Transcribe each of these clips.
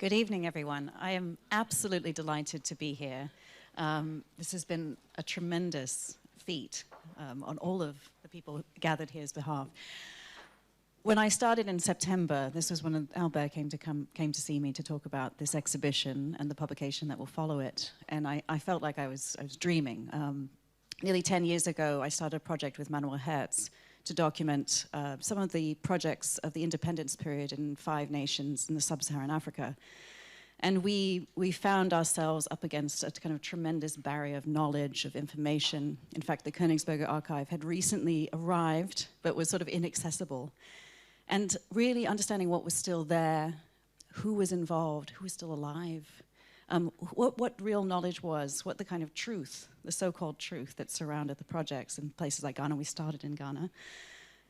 Good evening, everyone. I am absolutely delighted to be here. This has been a tremendous feat on all of the people gathered here's behalf. When I started in September, this was when Albert came to see me to talk about this exhibition and the publication that will follow it. And I felt like I was dreaming. Nearly 10 years ago, I started a project with Manuel Hertz to document some of the projects of the independence period in 5 nations in the sub-Saharan Africa. And we found ourselves up against a kind of tremendous barrier of knowledge, of information. In fact, the Königsberger Archive had recently arrived, but was sort of inaccessible. And really understanding what was still there, who was involved, who was still alive, what real knowledge was, what the kind of truth, the so-called truth that surrounded the projects in places like Ghana. We started in Ghana.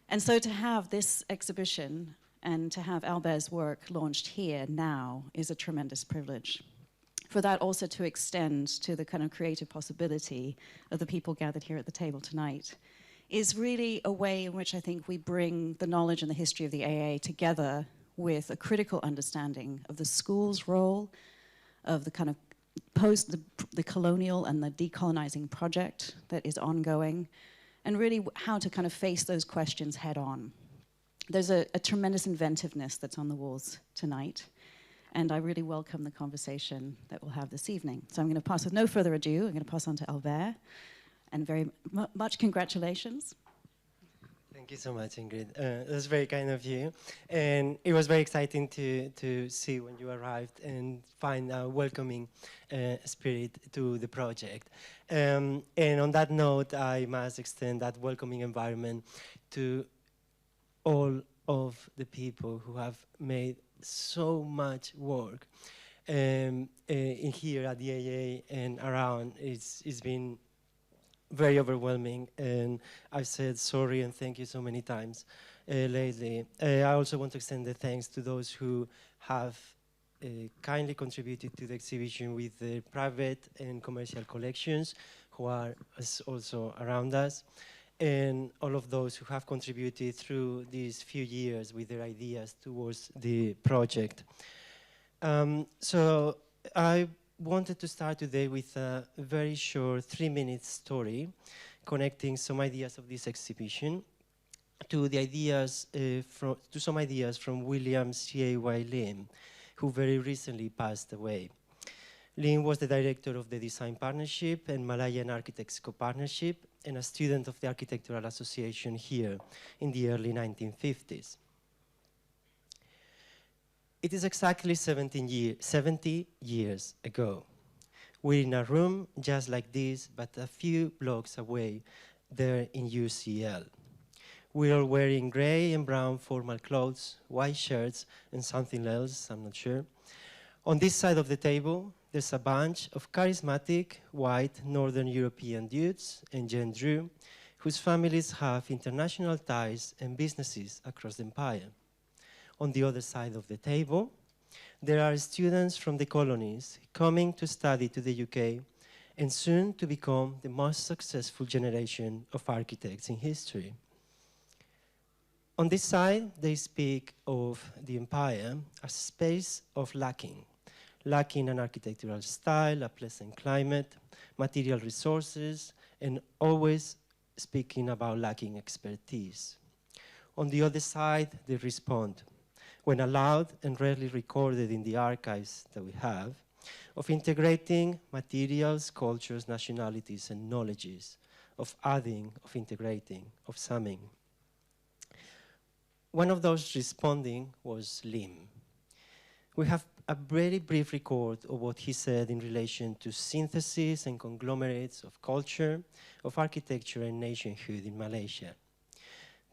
And so to have this exhibition and to have Albert's work launched here now is a tremendous privilege. For that also to extend to the kind of creative possibility of the people gathered here at the table tonight is really a way in which I think we bring the knowledge and the history of the AA together with a critical understanding of the school's role, of the kind of the colonial and the decolonizing project that is ongoing, and really how to kind of face those questions head on. There's a tremendous inventiveness that's on the walls tonight, and I really welcome the conversation that we'll have this evening. So I'm going to pass, with no further ado, I'm going to pass on to Albert, and very much congratulations. Thank you so much, Ingrid. That's very kind of you. And it was very exciting to see when you arrived and find a welcoming spirit to the project. And on that note, I must extend that welcoming environment to all of the people who have made so much work in here at the AA and around. It's been very overwhelming, and I've said sorry and thank you so many times lately. I also want to extend the thanks to those who have kindly contributed to the exhibition with the private and commercial collections, who are also around us, and all of those who have contributed through these few years with their ideas towards the project. So I wanted to start today with a very short 3-minute story connecting some ideas of this exhibition to the ideas some ideas from William C.A.Y. Lim, who very recently passed away. Lim was the director of the Design Partnership and Malayan Architects Co-Partnership and a student of the Architectural Association here in the early 1950s. It is exactly 70 years ago. We're in a room just like this, but a few blocks away there in UCL. We're all wearing gray and brown formal clothes, white shirts, and something else, I'm not sure. On this side of the table, there's a bunch of charismatic, white, Northern European dudes and Gen Drew, whose families have international ties and businesses across the empire. On the other side of the table, there are students from the colonies coming to study to the UK and soon to become the most successful generation of architects in history. On this side, they speak of the empire as a space of lacking an architectural style, a pleasant climate, material resources, and always speaking about lacking expertise. On the other side, they respond, when allowed and rarely recorded in the archives that we have, of integrating materials, cultures, nationalities, and knowledges, of adding, of integrating, of summing. One of those responding was Lim. We have a very brief record of what he said in relation to synthesis and conglomerates of culture, of architecture and nationhood in Malaysia.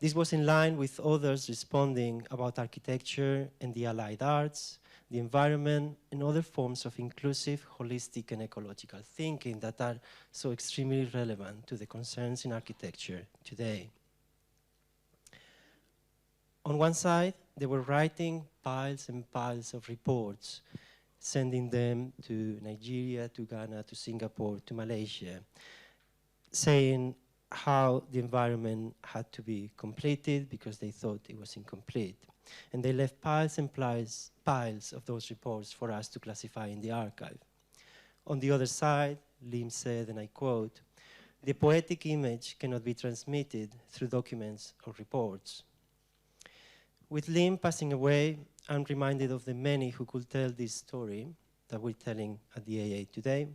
This was in line with others responding about architecture and the allied arts, the environment, and other forms of inclusive, holistic, and ecological thinking that are so extremely relevant to the concerns in architecture today. On one side, they were writing piles and piles of reports, sending them to Nigeria, to Ghana, to Singapore, to Malaysia, saying how the environment had to be completed because they thought it was incomplete. and they left piles and piles of those reports for us to classify in the archive. On the other side, Lim said, and I quote, "The poetic image cannot be transmitted through documents or reports." With Lim passing away, I'm reminded of the many who could tell this story that we're telling at the AA today,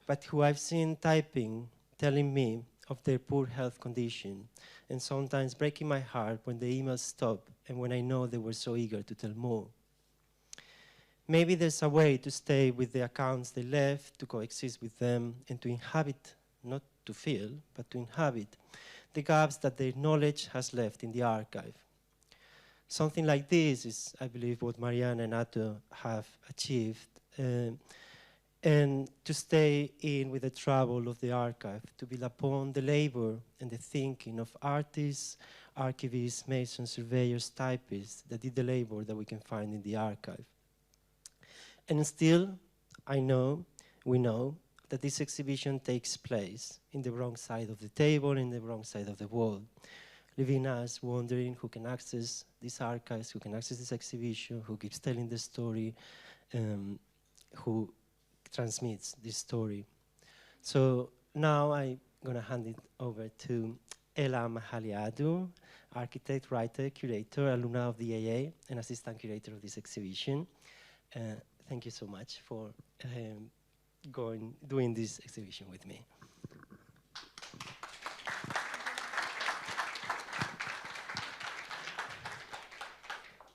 but who I've seen typing, telling me of their poor health condition, and sometimes breaking my heart when the emails stop and when I know they were so eager to tell more. Maybe there's a way to stay with the accounts they left, to coexist with them, and to inhabit, not to fill, but to inhabit the gaps that their knowledge has left in the archive. Something like this is, I believe, what Mariana and Atu have achieved, and to stay in with the trouble of the archive, to build upon the labor and the thinking of artists, archivists, masons, surveyors, typists that did the labor that we can find in the archive. And still, we know that this exhibition takes place in the wrong side of the table, in the wrong side of the wall, leaving us wondering who can access these archives, who can access this exhibition, who keeps telling the story, who transmits this story. So now I'm gonna hand it over to Ella Mahalia Adu, architect, writer, curator, alumna of the AA, and assistant curator of this exhibition. Thank you so much for doing this exhibition with me.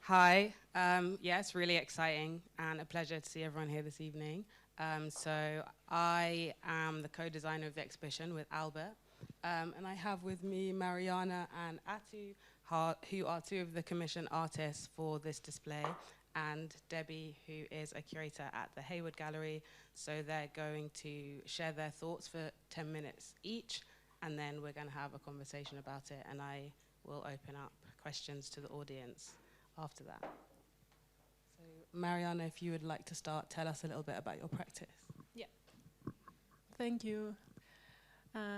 Hi, yeah, it's really exciting and a pleasure to see everyone here this evening. So I am the co-designer of the exhibition with Albert, and I have with me Mariana and Atu, who are two of the commission artists for this display, and Debbie, who is a curator at the Hayward Gallery. So they're going to share their thoughts for 10 minutes each, and then we're going to have a conversation about it, and I will open up questions to the audience after that. So Mariana, if you would like to start, tell us a little bit about your practice. Yeah. Thank you.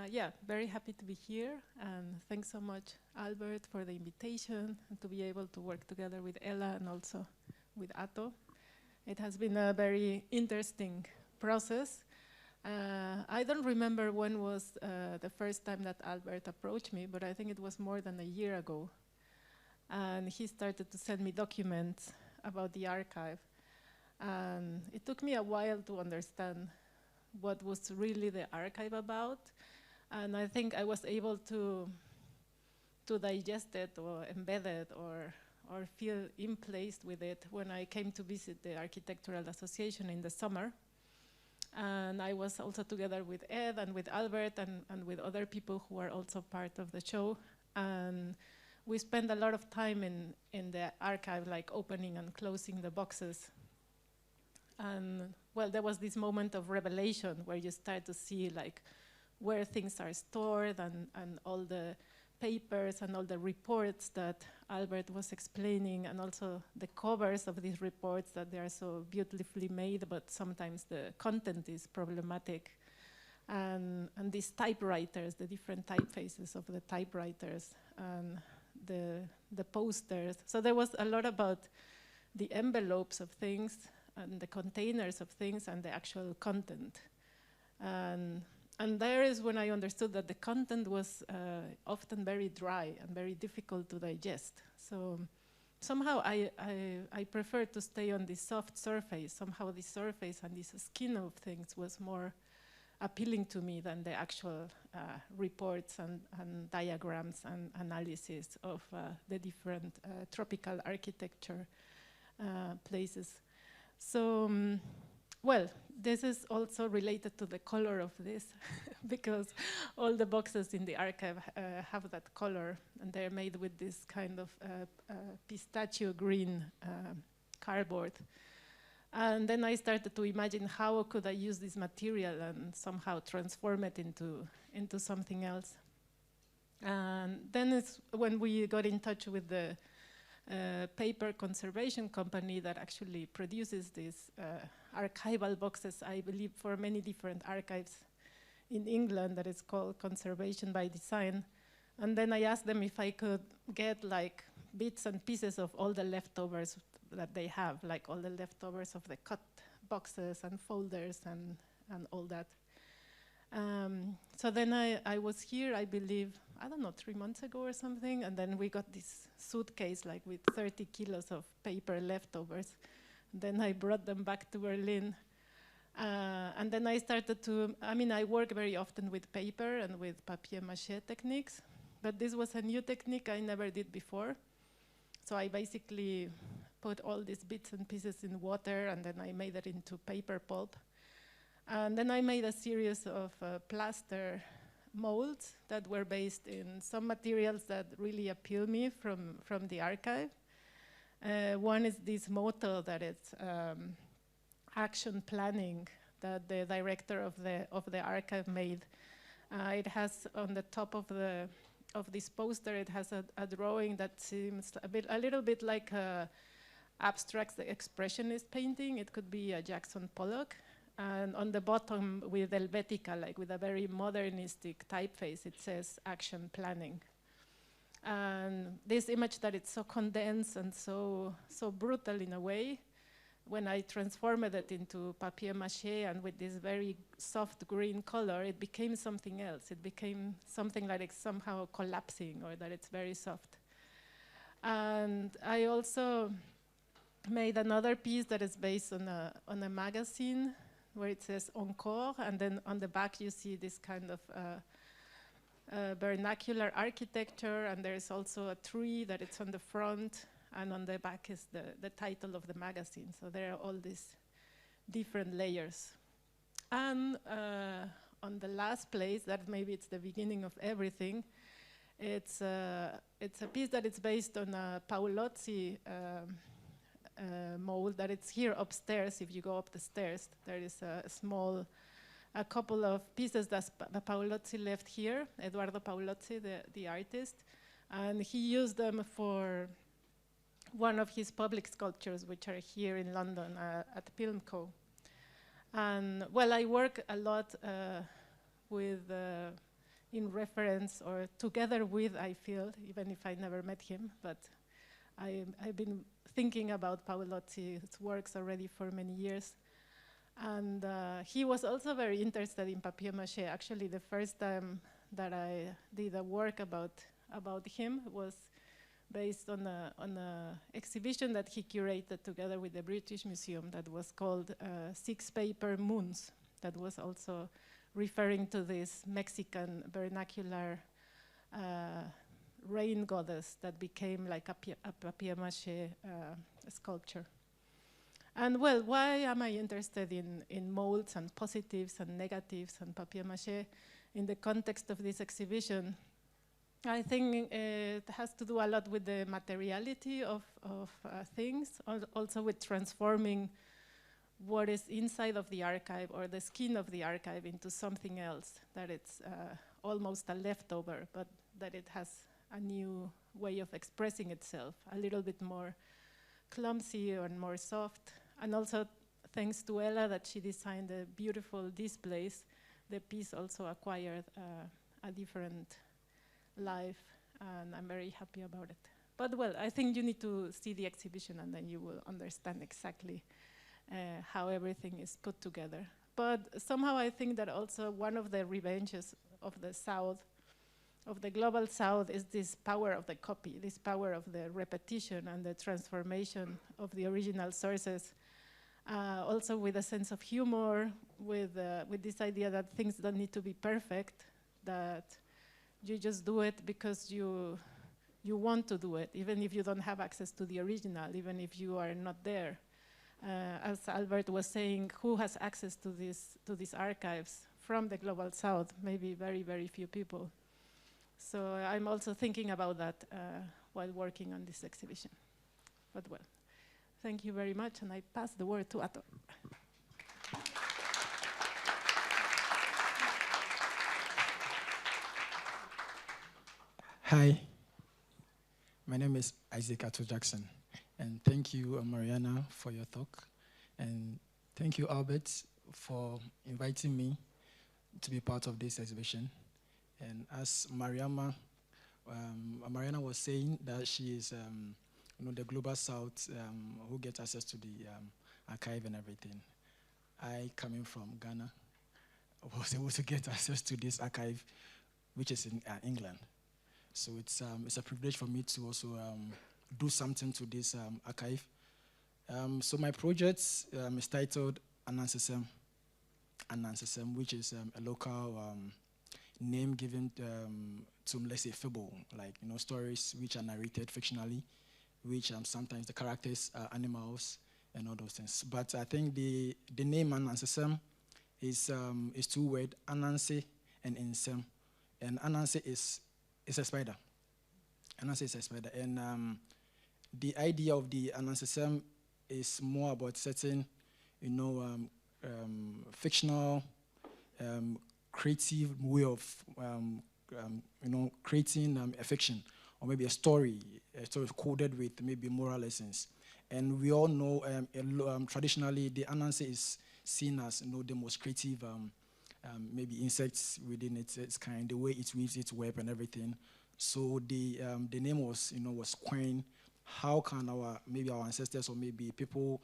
Yeah, very happy to be here, and thanks so much, Albert, for the invitation and to be able to work together with Ella and also with Atto. It has been a very interesting process. I don't remember when was the first time that Albert approached me, but I think it was more than a year ago. And he started to send me documents about the archive. And it took me a while to understand what was really the archive about. And I think I was able to digest it or embed it or feel in place with it when I came to visit the Architectural Association in the summer. And I was also together with Ed and with Albert and with other people who are also part of the show. And we spent a lot of time in the archive, like opening and closing the boxes. And well, there was this moment of revelation where you start to see like where things are stored and all the papers and all the reports that Albert was explaining, and also the covers of these reports that they are so beautifully made, but sometimes the content is problematic. And these typewriters, the different typefaces of the typewriters, and the posters. So there was a lot about the envelopes of things and the containers of things and the actual content. And there is when I understood that the content was often very dry and very difficult to digest. So somehow I prefer to stay on this soft surface. Somehow the surface and this skin of things was more appealing to me than the actual reports and diagrams and analysis of the different tropical architecture places. So, well, this is also related to the color of this because all the boxes in the archive have that color, and they're made with this kind of pistachio green cardboard. And then I started to imagine how could I use this material and somehow transform it into something else. And then it's when we got in touch with the paper conservation company that actually produces these archival boxes, I believe, for many different archives in England, that is called Conservation by Design. And then I asked them if I could get like bits and pieces of all the leftovers that they have, like all the leftovers of the cut boxes and folders and all that. So then I was here, I believe, I don't know, 3 months ago or something, and then we got this suitcase like with 30 kilos of paper leftovers. Then I brought them back to Berlin. And then I started to, I work very often with paper and with papier-mâché techniques, but this was a new technique I never did before. So I basically put all these bits and pieces in water, and then I made it into paper pulp. And then I made a series of plaster molds that were based in some materials that really appeal me from the archive. One is this motto that it's action planning that the director of the archive made. It has on the top of this poster, it has a drawing that seems a little bit like a abstract expressionist painting. It could be a Jackson Pollock. And on the bottom with Helvetica, like with a very modernistic typeface, it says action planning. And this image that it's so condensed and so brutal in a way, when I transformed it into papier-mâché and with this very soft green color, it became something else. It became something like it's somehow collapsing or that it's very soft. And I also made another piece that is based on a magazine where it says Encore, and then on the back you see this kind of vernacular architecture, and there's also a tree that it's on the front, and on the back is the title of the magazine. So there are all these different layers. And on the last place, that maybe it's the beginning of everything, it's a piece that is based on a Paolozzi mold that it's here upstairs. If you go up the stairs, there is a couple of pieces that Paolozzi left here, Eduardo Paolozzi, the artist, and he used them for one of his public sculptures, which are here in London at Pilmco. And well, I work a lot with, in reference or together with, I feel, even if I never met him, but I've been thinking about Paolozzi's works already for many years. And he was also very interested in papier-mâché. Actually, the first time that I did a work about him was based on a exhibition that he curated together with the British Museum that was called Six Paper Moons, that was also referring to this Mexican vernacular rain goddess that became like a papier-mâché sculpture. And well, why am I interested in molds and positives and negatives and papier-mâché in the context of this exhibition? I think it has to do a lot with the materiality of things, also with transforming what is inside of the archive or the skin of the archive into something else, that it's almost a leftover, but that it has a new way of expressing itself, a little bit more clumsy and more soft. And also, thanks to Ella, that she designed the beautiful displays, the piece also acquired a different life, and I'm very happy about it. But well, I think you need to see the exhibition and then you will understand exactly how everything is put together. But somehow I think that also one of the revenges of the South, of the global South, is this power of the copy, this power of the repetition and the transformation of the original sources. Also with a sense of humor, with this idea that things don't need to be perfect, that you just do it because you want to do it, even if you don't have access to the original, even if you are not there. As Albert was saying, who has access to these archives from the global South? Maybe very, very few people. So I'm also thinking about that while working on this exhibition. But well, thank you very much, and I pass the word to Ato. Hi, my name is Isaac Ato Jackson, and thank you, Mariana, for your talk, and thank you, Albert, for inviting me to be part of this exhibition. And as Mariama Mariana was saying that she is, the Global South who gets access to the archive and everything. I, coming from Ghana, was able to get access to this archive, which is in England. So it's a privilege for me to also do something to this archive. So my project is titled Anansesem, which is a local name given to, let's say, fable, like stories which are narrated fictionally, which sometimes the characters are animals and all those things. But I think the name Anansesem is two words, Ananse and Insem. And Ananse is a spider. Ananse is a spider. And the idea of the Anansesem is more about certain, fictional, creative way of, creating a fiction, or maybe a story coded with maybe moral lessons. And we all know, traditionally, the Ananse is seen as the most creative, maybe insects within its kind, the way it weaves its web and everything. So the name was, was coined. How can our ancestors or maybe people,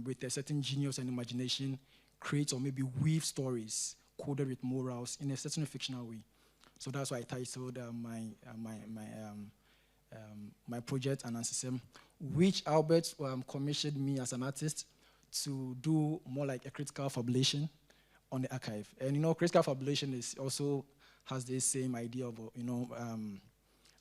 with a certain genius and imagination, create or maybe weave stories coded with morals in a certain fictional way? So that's why I titled my project Anansesem, which Albert commissioned me as an artist to do more like a critical fabulation on the archive. And critical fabulation is also has the same idea of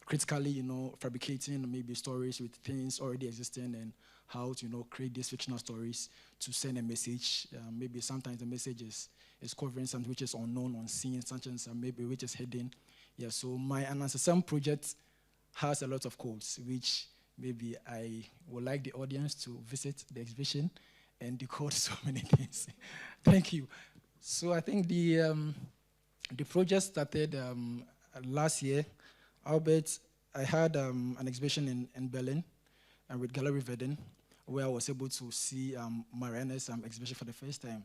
critically fabricating maybe stories with things already existing, and how to create these fictional stories to send a message. Maybe sometimes the message is covering something which is unknown, unseen, something maybe which is hidden. Yeah, so my Anansesem project has a lot of codes, which maybe I would like the audience to visit the exhibition and decode so many things. Thank you. So I think the project started last year. Albert, I had an exhibition in Berlin with Gallery Veden, where I was able to see Mariana's exhibition for the first time.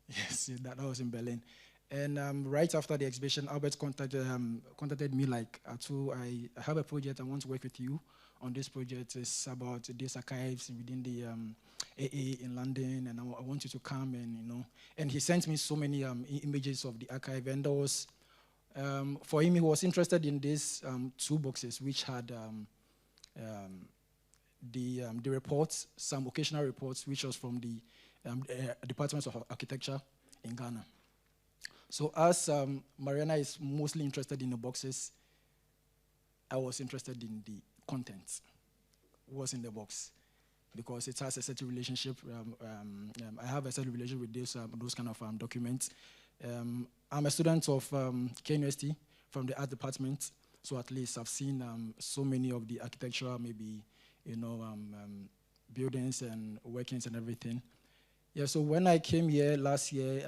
Yes, that was in Berlin. And right after the exhibition, Albert contacted me like, Atu, I have a project, I want to work with you on this project. It's about these archives within the AA in London, and I want you to come and he sent me so many images of the archive, and there was, for him, he was interested in these two boxes which had the reports, some occasional reports, which was from the Department of Architecture in Ghana. So as Mariana is mostly interested in the boxes, I was interested in the content, what's in the box, because it has a certain relationship. I have a certain relationship with those kind of documents. I'm a student of KNUST from the art department, so at least I've seen so many of the architectural, maybe, buildings and workings and everything. Yeah, so when I came here last year,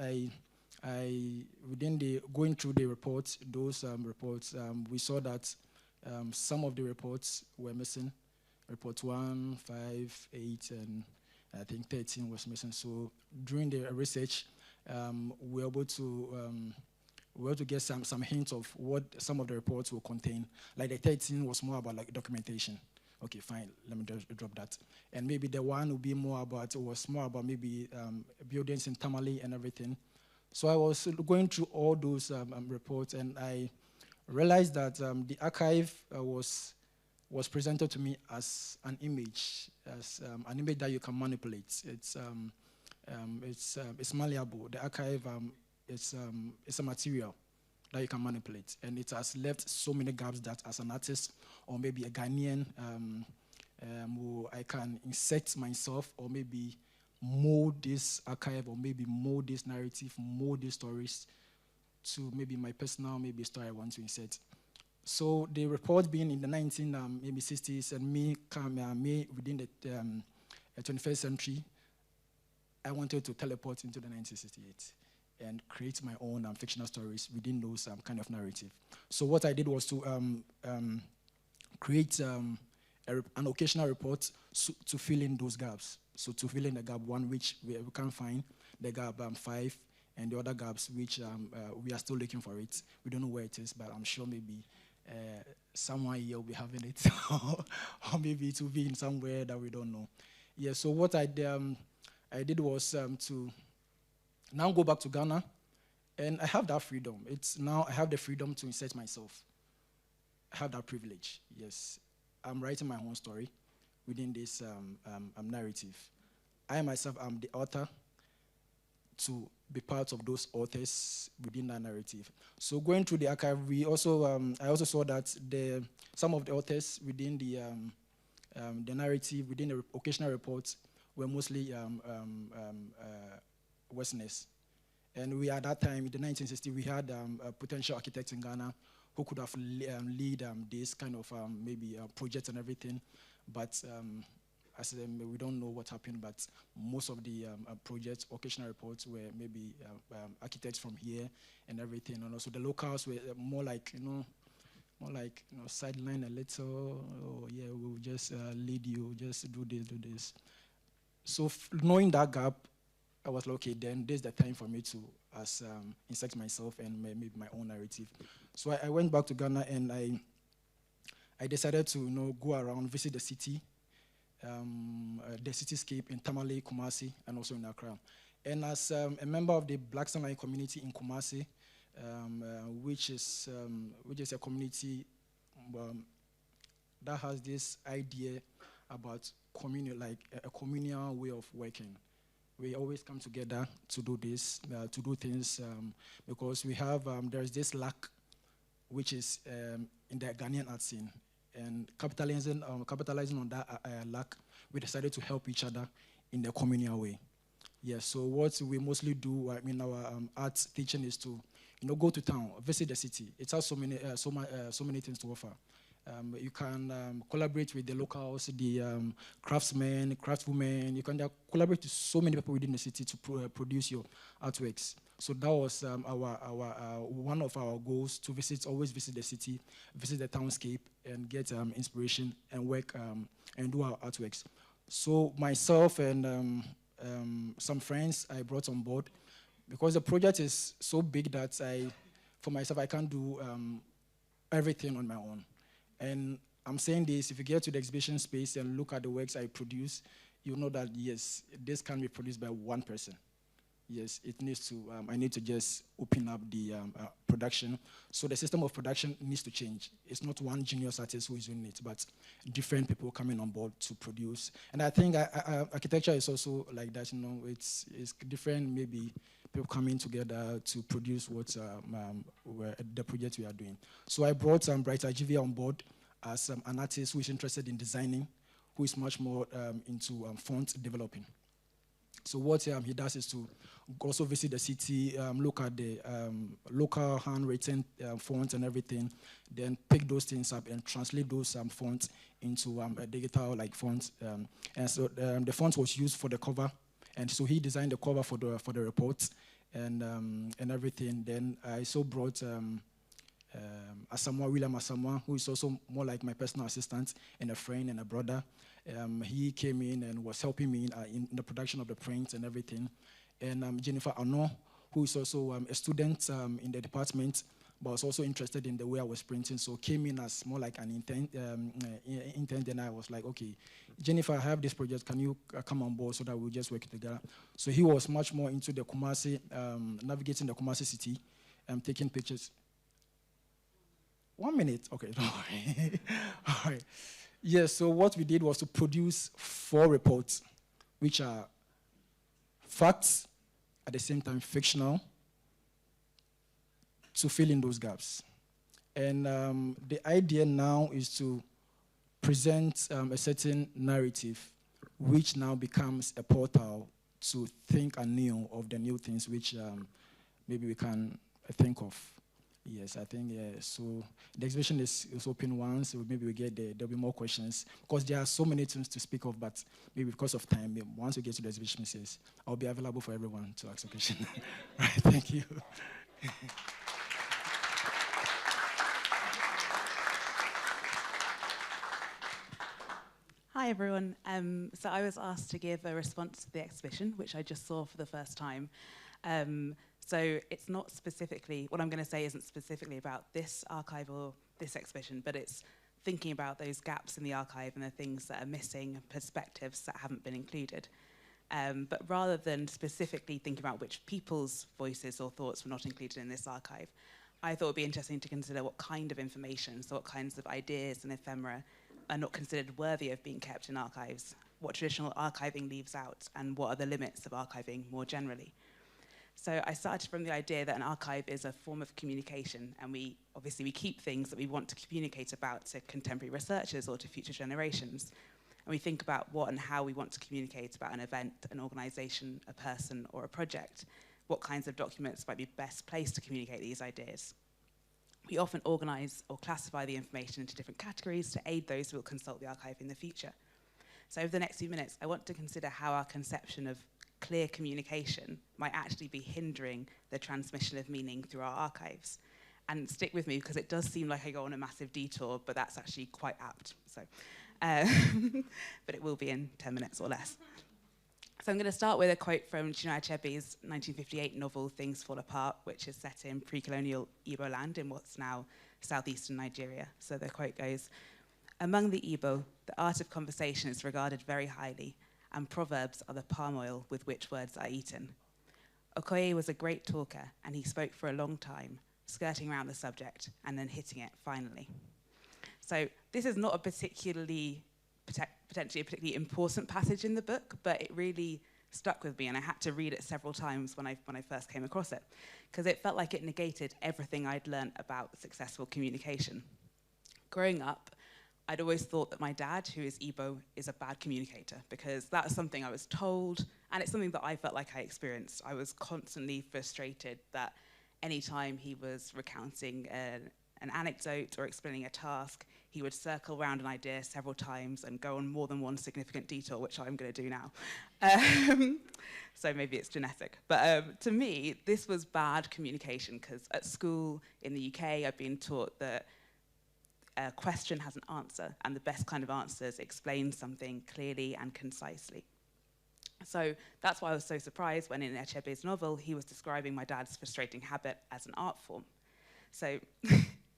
going through the reports, those reports, we saw that some of the reports were missing. Report 1, 5, 8, and I think 13 was missing. So during the research, we were able to get some hints of what some of the reports will contain. Like the 13 was more about like documentation. Okay, fine, let me just drop that. And maybe the one would be more about maybe buildings in Tamale and everything. So I was going through all those reports, and I realized that the archive was presented to me as an image that you can manipulate. It's malleable. The archive is a material that you can manipulate, and it has left so many gaps that, as an artist or maybe a Ghanaian, I can insert myself or maybe mold this archive or maybe mold this narrative, mold these stories to maybe my personal story I want to insert. So the report being in the 1960s and me within the 21st century, I wanted to teleport into the 1968 and create my own fictional stories within those kind of narrative. So what I did was to create an occasional report to fill in those gaps. So to fill in the gap 1, which we can't find, the gap 5, and the other gaps which we are still looking for it. We don't know where it is, but I'm sure maybe someone here will be having it, or maybe it will be in somewhere that we don't know. Yeah, so what I did was to now go back to Ghana, and I have that freedom. It's now I have the freedom to insert myself. I have that privilege, yes. I'm writing my own story within this narrative. I myself am the author to be part of those authors within that narrative. So going through the archive, we also I also saw that some of the authors within the narrative, within the occasional reports, were mostly Westerners. And we, at that time, in the 1960s, we had potential architects in Ghana who could have lead this kind of maybe projects and everything. But as we don't know what happened, but most of the projects, occasional reports, were maybe architects from here and everything. And also the locals were more like, sideline a little. Oh yeah, we'll just lead you, just do this. So knowing that gap, I was like, okay, then this is the time for me to insert myself and maybe my own narrative. So I went back to Ghana, and I decided to go around, visit the city, the cityscape in Tamale, Kumasi, and also in Accra. And as a member of the Black Sunlight community in Kumasi, which is a community that has this idea about a communal way of working. We always come together to do this, to do things, because we have there's this lack, which is in the Ghanaian art scene. And capitalizing on that lack, we decided to help each other in the communal way. Yeah, so what we mostly do, our art teaching is to, go to town, visit the city. It has so many things to offer. You can collaborate with the locals, the craftsmen, craftswomen. You can collaborate with so many people within the city to produce your artworks. So that was one of our goals, to always visit the city, visit the townscape, and get inspiration and work and do our artworks. So myself and some friends I brought on board, because the project is so big that for myself, I can't do everything on my own. And I'm saying this, if you get to the exhibition space and look at the works I produce, you'll know that, yes, this can't be produced by one person. Yes, it needs to, I need to just open up the production. So the system of production needs to change. It's not one genius artist who is doing it, but different people coming on board to produce. And I think architecture is also like that, it's different, maybe people coming together to produce what the project we are doing. So I brought Brenchat-Aguilar on board as an artist who is interested in designing, who is much more into font developing. So what he does is to also visit the city, look at the local handwritten fonts and everything, then pick those things up and translate those fonts into a digital font. And so the font was used for the cover, and so he designed the cover for the report and everything. Then I also brought William Asamoah, who is also more like my personal assistant and a friend and a brother. He came in and was helping me in the production of the prints and everything. And Jennifer Arnaud, who is also a student in the department, but was also interested in the way I was printing, so came in as more like an intern. And I was like, okay, Jennifer, I have this project. Can you come on board so that we'll just work together? So he was much more into the Kumasi, navigating the Kumasi city, taking pictures. 1 minute, okay, don't worry. All right. Yes, so what we did was to produce 4 reports, which are facts, at the same time fictional, to fill in those gaps. And the idea now is to present a certain narrative, which now becomes a portal to think anew of the new things which maybe we can think of. Yes, I think, so the exhibition is open once, so maybe there'll be more questions, because there are so many things to speak of, but maybe because of time, once we get to the exhibition space, I'll be available for everyone to ask a question. Right, thank you. Hi everyone. So I was asked to give a response to the exhibition, which I just saw for the first time. So it's not specifically, what I'm going to say isn't specifically about this archive or this exhibition, but it's thinking about those gaps in the archive and the things that are missing, perspectives that haven't been included. But rather than specifically thinking about which people's voices or thoughts were not included in this archive, I thought it would be interesting to consider what kind of information, so what kinds of ideas and ephemera are not considered worthy of being kept in archives, what traditional archiving leaves out, and what are the limits of archiving more generally. So I started from the idea that an archive is a form of communication, and we keep things that we want to communicate about to contemporary researchers or to future generations. And we think about what and how we want to communicate about an event, an organization, a person, or a project. What kinds of documents might be best placed to communicate these ideas. We often organize or classify the information into different categories to aid those who will consult the archive in the future. So over the next few minutes, I want to consider how our conception of clear communication might actually be hindering the transmission of meaning through our archives. And stick with me, because it does seem like I go on a massive detour, but that's actually quite apt. So, but it will be in 10 minutes or less. So I'm going to start with a quote from Chinua Achebe's 1958 novel, Things Fall Apart, which is set in pre-colonial Igbo land in what's now southeastern Nigeria. So the quote goes, "Among the Igbo, the art of conversation is regarded very highly, and proverbs are the palm oil with which words are eaten. Okoye was a great talker, and he spoke for a long time, skirting around the subject and then hitting it finally." So this is not a potentially a particularly important passage in the book, but it really stuck with me, and I had to read it several times when I first came across it, because it felt like it negated everything I'd learned about successful communication. Growing up, I'd always thought that my dad, who is Igbo, is a bad communicator, because that was something I was told, and it's something that I felt like I experienced. I was constantly frustrated that anytime he was recounting an anecdote or explaining a task, he would circle around an idea several times and go on more than one significant detour, which I'm going to do now. So maybe it's genetic. But to me, this was bad communication, because at school in the UK, I've been taught that a question has an answer, and the best kind of answers explain something clearly and concisely. So that's why I was so surprised when in Achebe's novel, he was describing my dad's frustrating habit as an art form. So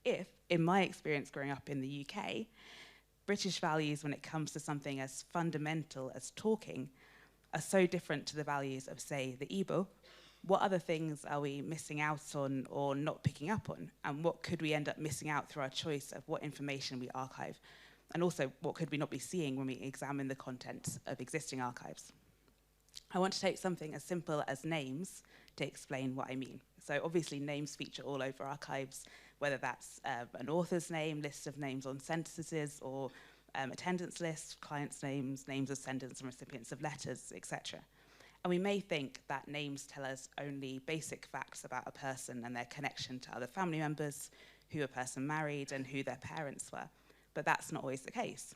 if, in my experience growing up in the UK, British values when it comes to something as fundamental as talking are so different to the values of, say, the Igbo, what other things are we missing out on or not picking up on? And what could we end up missing out through our choice of what information we archive? And also, what could we not be seeing when we examine the contents of existing archives? I want to take something as simple as names to explain what I mean. So obviously names feature all over archives, whether that's an author's name, lists of names on censuses, or attendance lists, clients' names, names of senders and recipients of letters, etc. And we may think that names tell us only basic facts about a person and their connection to other family members, who a person married, and who their parents were. But that's not always the case.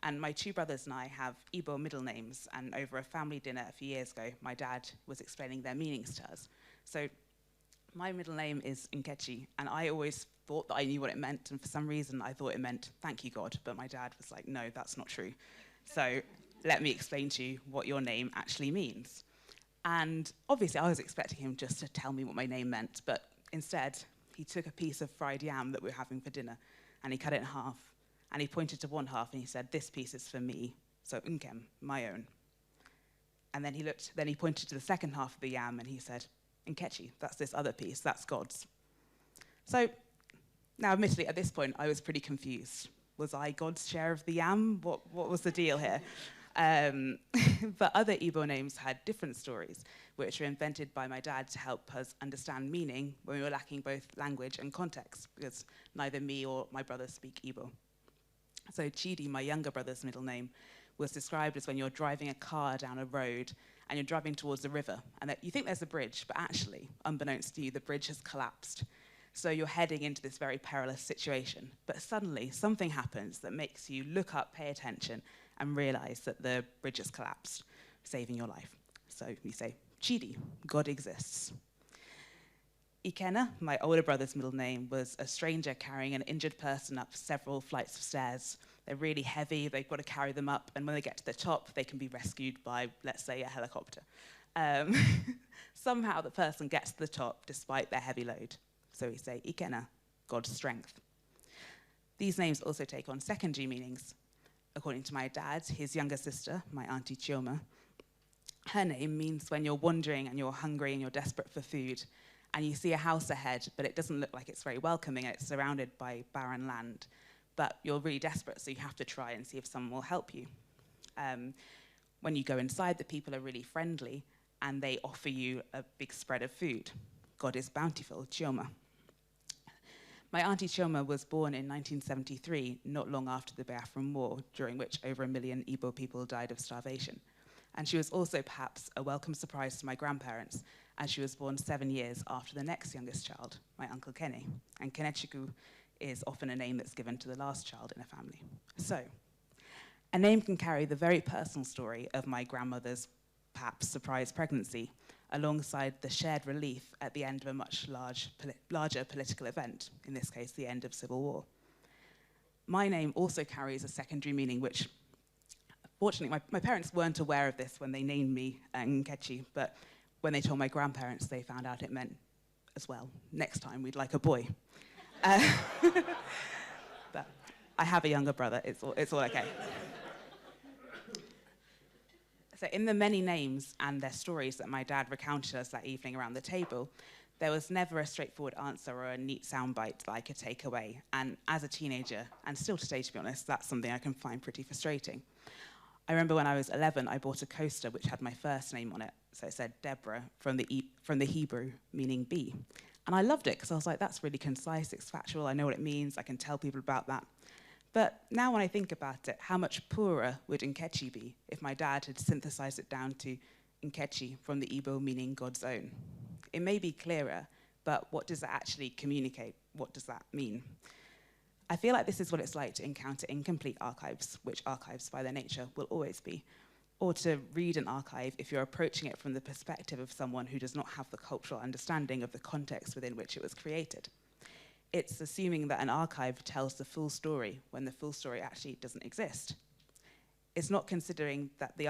And my two brothers and I have Igbo middle names, and over a family dinner a few years ago, my dad was explaining their meanings to us. So my middle name is Nkechi, and I always thought that I knew what it meant, and for some reason I thought it meant thank you God, but my dad was like, no, that's not true. So let me explain to you what your name actually means. And obviously I was expecting him just to tell me what my name meant, but instead he took a piece of fried yam that we were having for dinner, and he cut it in half, and he pointed to one half and he said, this piece is for me, so Nkem, my own. And then he pointed to the second half of the yam and he said, Nkechi, that's this other piece, that's God's. So now admittedly at this point I was pretty confused. Was I God's share of the yam? What was the deal here? But other Igbo names had different stories, which were invented by my dad to help us understand meaning when we were lacking both language and context, because neither me or my brothers speak Igbo. So Chidi, my younger brother's middle name, was described as when you're driving a car down a road and you're driving towards the river, and that you think there's a bridge, but actually, unbeknownst to you, the bridge has collapsed. So you're heading into this very perilous situation. But suddenly, something happens that makes you look up, pay attention, and realize that the bridge has collapsed, saving your life. So you say, Chidi, God exists. Ikenna, my older brother's middle name, was a stranger carrying an injured person up several flights of stairs. They're really heavy, they've got to carry them up, and when they get to the top, they can be rescued by, let's say, a helicopter. Somehow the person gets to the top despite their heavy load. So we say Ikena, God's strength. These names also take on secondary meanings. According to my dad, his younger sister, my auntie Chioma, her name means when you're wandering and you're hungry and you're desperate for food, and you see a house ahead, but it doesn't look like it's very welcoming, and it's surrounded by barren land. But you're really desperate, so you have to try and see if someone will help you. When you go inside, the people are really friendly, and they offer you a big spread of food. God is bountiful, Chioma. My auntie Chioma was born in 1973, not long after the Biafran War, during which over 1 million Igbo people died of starvation. And she was also perhaps a welcome surprise to my grandparents, as she was born 7 years after the next youngest child, my uncle Kene. And Kenechukwu is often a name that's given to the last child in a family. So, a name can carry the very personal story of my grandmother's perhaps surprise pregnancy, alongside the shared relief at the end of a much larger political event, in this case, the end of civil war. My name also carries a secondary meaning, which, fortunately, my parents weren't aware of this when they named me Nkechi, but when they told my grandparents, they found out it meant as well, next time we'd like a boy. But I have a younger brother, it's all okay. So in the many names and their stories that my dad recounted us that evening around the table, there was never a straightforward answer or a neat soundbite that I could take away. And as a teenager, and still today, to be honest, that's something I can find pretty frustrating. I remember when I was 11, I bought a coaster which had my first name on it. So it said Deborah from the Hebrew, meaning bee. And I loved it because I was like, that's really concise, it's factual, I know what it means, I can tell people about that. But now when I think about it, how much poorer would Nkechi be if my dad had synthesized it down to Nkechi from the Igbo meaning God's own? It may be clearer, but what does that actually communicate? What does that mean? I feel like this is what it's like to encounter incomplete archives, which archives by their nature will always be, or to read an archive if you're approaching it from the perspective of someone who does not have the cultural understanding of the context within which it was created. It's assuming that an archive tells the full story when the full story actually doesn't exist. It's not considering that the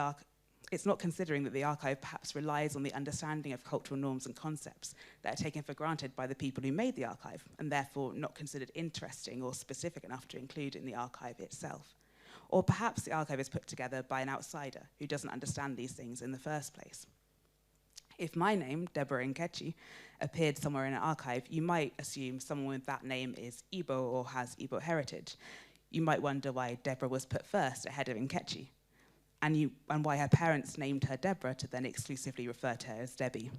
archive perhaps relies on the understanding of cultural norms and concepts that are taken for granted by the people who made the archive, and therefore not considered interesting or specific enough to include in the archive itself. Or perhaps the archive is put together by an outsider who doesn't understand these things in the first place. If my name, Deborah Nkechi, appeared somewhere in an archive, you might assume someone with that name is Igbo or has Igbo heritage. You might wonder why Deborah was put first ahead of Nkechi, and why her parents named her Deborah to then exclusively refer to her as Debbie.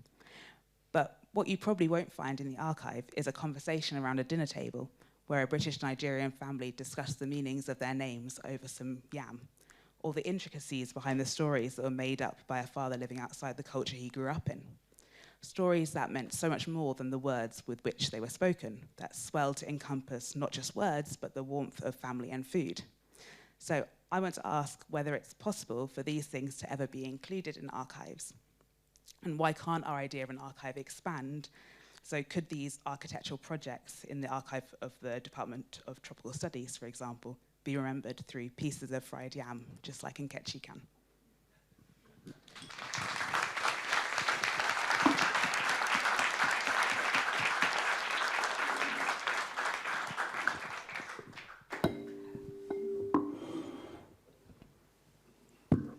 But what you probably won't find in the archive is a conversation around a dinner table where a British-Nigerian family discussed the meanings of their names over some yam, or the intricacies behind the stories that were made up by a father living outside the culture he grew up in. Stories that meant so much more than the words with which they were spoken, that swelled to encompass not just words, but the warmth of family and food. So I want to ask whether it's possible for these things to ever be included in archives. And why can't our idea of an archive expand? So could these architectural projects in the archive of the Department of Tropical Studies, for example, be remembered through pieces of fried yam, just like Nkechi can?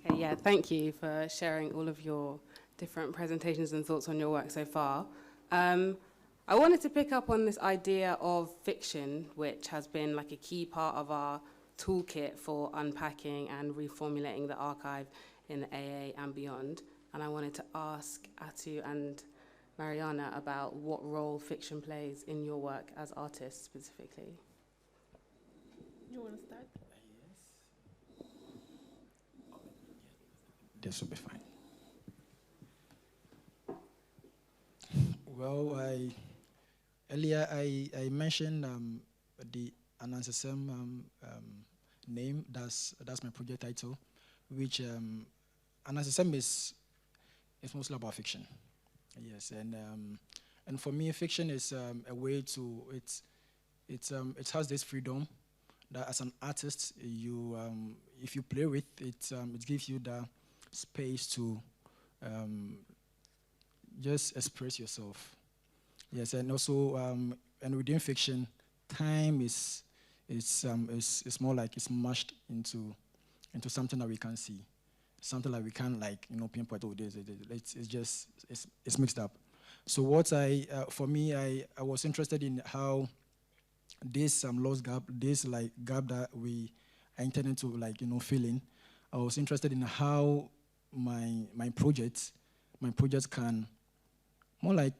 Okay, yeah, thank you for sharing all of your different presentations and thoughts on your work so far. I wanted to pick up on this idea of fiction, which has been like a key part of our toolkit for unpacking and reformulating the archive in the AA and beyond. And I wanted to ask Atu and Mariana about what role fiction plays in your work as artists specifically. You want to start? Yes. This will be fine. Well, earlier I mentioned the Anansesem name. That's my project title, which Anansesem is mostly about fiction. Yes, and for me, fiction is a way to it has this freedom that as an artist you if you play with it, it gives you the space to just express yourself. Yes, and also, and within fiction, time is more like it's mashed into something that we can't see, something that we can't pinpoint. Oh, it's mixed up. So for me, I was interested in how this lost gap, this gap that I intended to fill in. I was interested in how my projects can more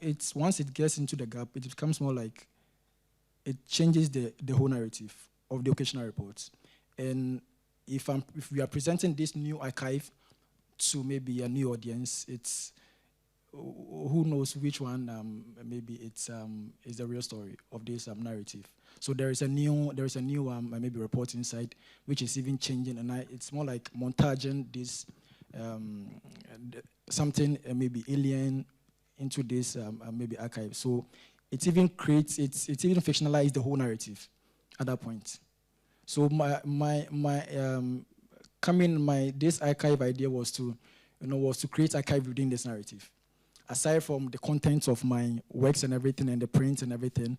it's once it gets into the gap, it becomes more like it changes the whole narrative of the occasional reports. And if we are presenting this new archive to maybe a new audience, it's who knows which one maybe it's is the real story of this narrative. So there is a new maybe report inside which is even changing, and it's more like montaging this something maybe alien into this maybe archive. So it even creates it's even fictionalized the whole narrative at that point. So this archive idea was to create archive within this narrative. Aside from the contents of my works and everything and the prints and everything,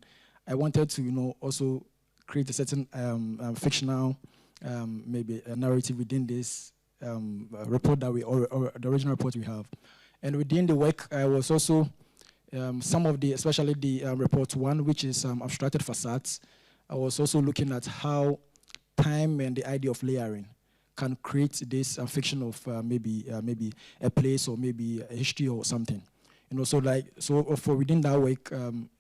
I wanted to also create a certain fictional maybe a narrative within this report that or the original report we have. And within the work, I was also some of the, especially the report one, which is abstracted facades. I was also looking at how time and the idea of layering can create this fiction of maybe a place or maybe a history or something. So for within that work,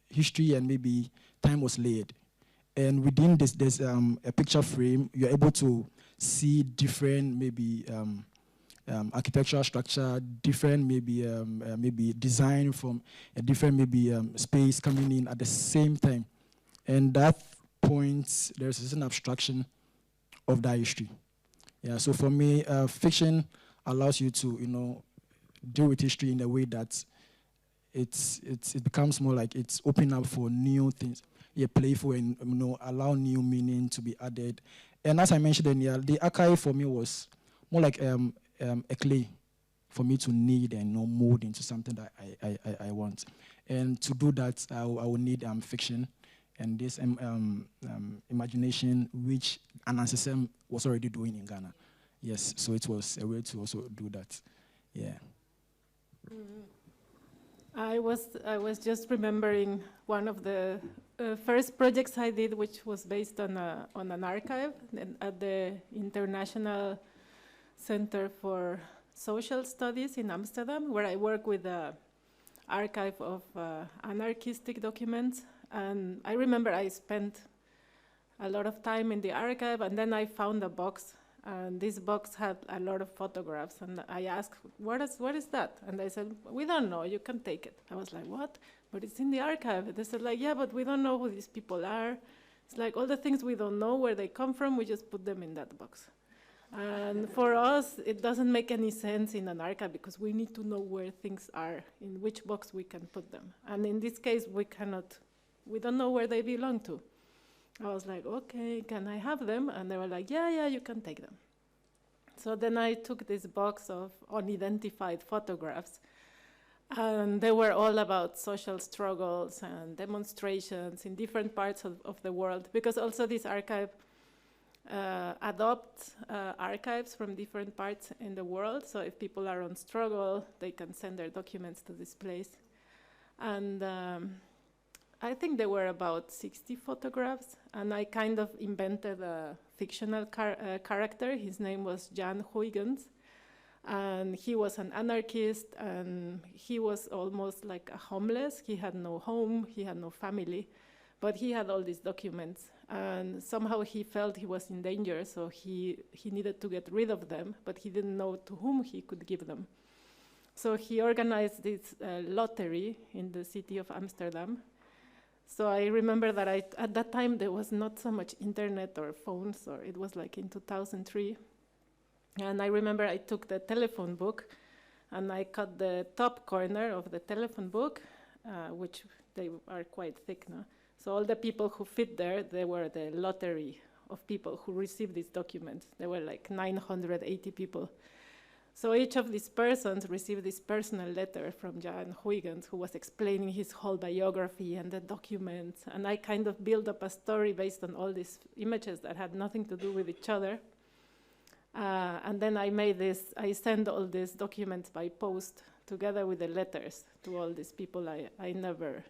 history and maybe time was layered. And within this, there's a picture frame. You're able to see different maybe architectural structure, different maybe design from a different maybe space coming in at the same time. And that point, there's an abstraction of that history. Yeah. So for me, fiction allows you to deal with history in a way that it becomes more like it's open up for new things. Yeah, playful and allow new meaning to be added. And as I mentioned earlier, the archive for me was more like a clay for me to knead and mold into something that I want. And to do that, I will need fiction and this imagination, which Anansesem was already doing in Ghana. Yes, so it was a way to also do that. Yeah. I was just remembering one of the first projects I did, which was based on an archive at the International Center for Social Studies in Amsterdam, where I work with the archive of anarchistic documents. And I remember I spent a lot of time in the archive, and then I found a box, and this box had a lot of photographs. And I asked, what is that? And they said, we don't know, you can take it. I was like, what? But it's in the archive. They said, yeah, but we don't know who these people are. It's like all the things we don't know where they come from, we just put them in that box. And for us, it doesn't make any sense in an archive because we need to know where things are, in which box we can put them. And in this case, we don't know where they belong to. I was like, okay, can I have them? And they were like, yeah, you can take them. So then I took this box of unidentified photographs, and they were all about social struggles and demonstrations in different parts of the world, because also this archive adopts archives from different parts in the world. So if people are on struggle, they can send their documents to this place. And I think there were about 60 photographs, and I kind of invented a fictional character. His name was Jan Huygens, and he was an anarchist, and he was almost like a homeless. He had no home, he had no family, but he had all these documents, and somehow he felt he was in danger, so he needed to get rid of them, but he didn't know to whom he could give them. So he organized this lottery in the city of Amsterdam. So I remember that at that time there was not so much internet or phones, or it was like in 2003. And I remember I took the telephone book and I cut the top corner of the telephone book, which they are quite thick now. So all the people who fit there, they were the lottery of people who received these documents. There were like 980 people. So each of these persons received this personal letter from Jan Huygens, who was explaining his whole biography and the documents. And I kind of built up a story based on all these images that had nothing to do with each other. And then I sent all these documents by post together with the letters to all these people I never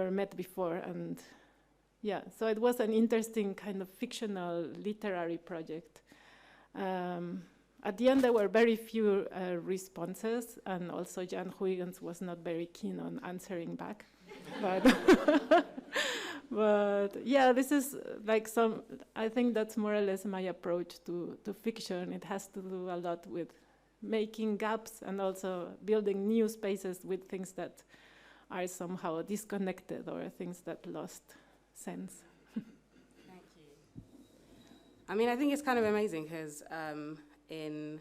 met before. And yeah, so it was an interesting kind of fictional literary project. At the end, there were very few responses, and also Jan Huygens was not very keen on answering back. But yeah, this is like I think that's more or less my approach to fiction. It has to do a lot with making gaps and also building new spaces with things that are somehow disconnected or things that lost sense. Thank you. I mean, I think it's kind of amazing because in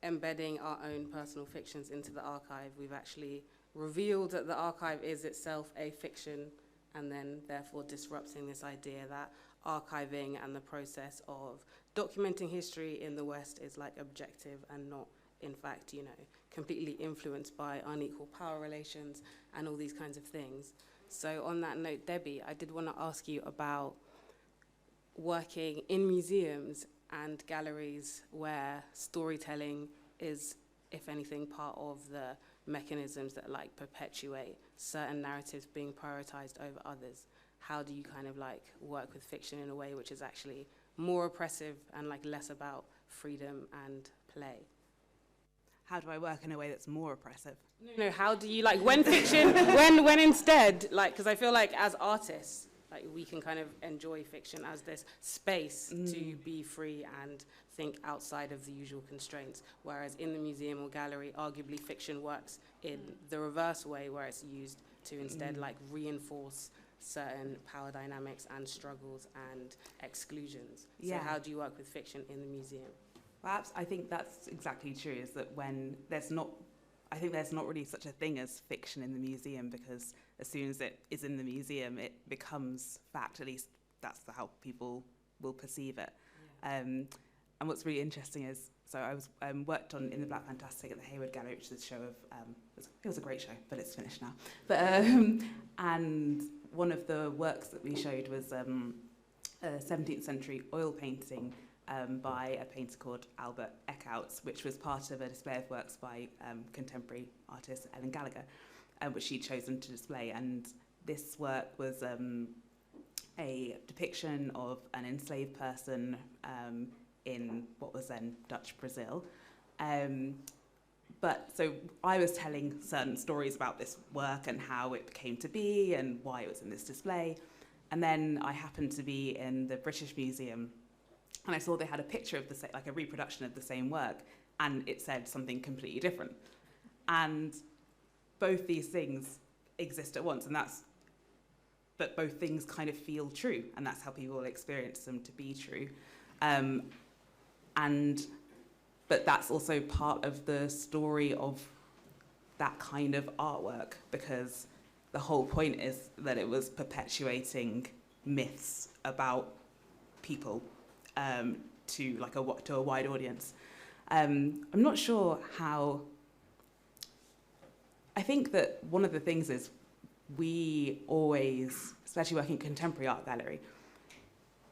embedding our own personal fictions into the archive, we've actually revealed that the archive is itself a fiction, and then therefore disrupting this idea that archiving and the process of documenting history in the West is like objective and not, in fact, you know, completely influenced by unequal power relations and all these kinds of things. So on that note, Debbie, I did want to ask you about working in museums and galleries where storytelling is, if anything, part of the mechanisms that like perpetuate certain narratives being prioritized over others. How do you kind of like work with fiction in a way which is actually more oppressive and like less about freedom and play? How do I work in a way that's more oppressive? No, how do you like when fiction, when instead, like, because I feel like as artists, like we can kind of enjoy fiction as this space to be free and think outside of the usual constraints, whereas in the museum or gallery, arguably fiction works in the reverse way, where it's used to instead like reinforce certain power dynamics and struggles and exclusions. Yeah. So how do you work with fiction in the museum? Perhaps I think that's exactly true, is that when there's not really such a thing as fiction in the museum, because as soon as it is in the museum, it becomes fact. At least that's how people will perceive it. Yeah. And what's really interesting is, so I was worked on In the Black Fantastic at the Hayward Gallery, which is a show of, it was a great show, but it's finished now. But and one of the works that we showed was a 17th century oil painting by a painter called Albert Brenchat-Aguilar, which was part of a display of works by contemporary artist Ellen Gallagher, which she'd chosen to display. And this work was a depiction of an enslaved person in what was then Dutch Brazil. But so I was telling certain stories about this work and how it came to be and why it was in this display. And then I happened to be in the British Museum, and I saw they had a picture of like a reproduction of the same work, and it said something completely different. And both these things exist at once, but both things kind of feel true, and that's how people experience them to be true. But that's also part of the story of that kind of artwork, because the whole point is that it was perpetuating myths about people to a wide audience. I'm not sure how. I think that one of the things is we always, especially working in contemporary art gallery,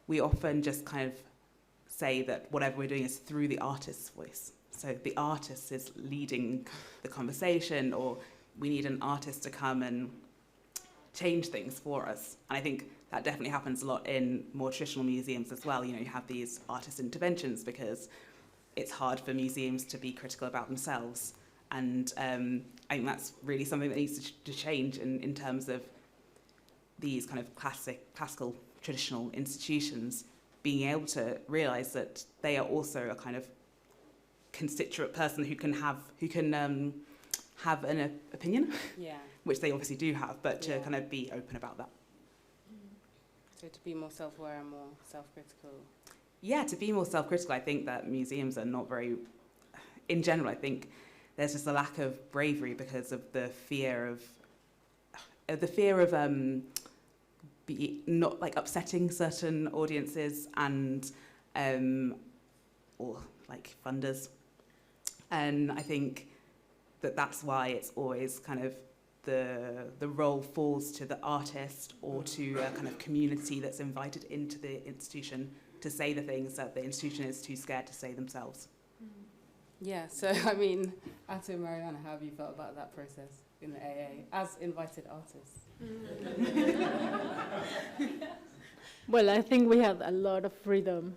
we often just kind of say that whatever we're doing is through the artist's voice. So the artist is leading the conversation, or we need an artist to come and change things for us. And I think that definitely happens a lot in more traditional museums as well. You know, you have these artist interventions because it's hard for museums to be critical about themselves. And I think that's really something that needs to change in terms of these kind of classical, traditional institutions being able to realise that they are also a kind of constituent person who can have an opinion, which they obviously do have, but to kind of be open about that. So to be more self-aware and more self-critical. Yeah, to be more self-critical. I think that museums are not very, in general, I think there's just a lack of bravery because of the fear of not like upsetting certain audiences and or like funders. And I think that that's why it's always kind of the role falls to the artist or to a kind of community that's invited into the institution to say the things that the institution is too scared to say themselves. Yeah, so I mean, Atu and Mariana, how have you felt about that process in the AA as invited artists? Well, I think we had a lot of freedom.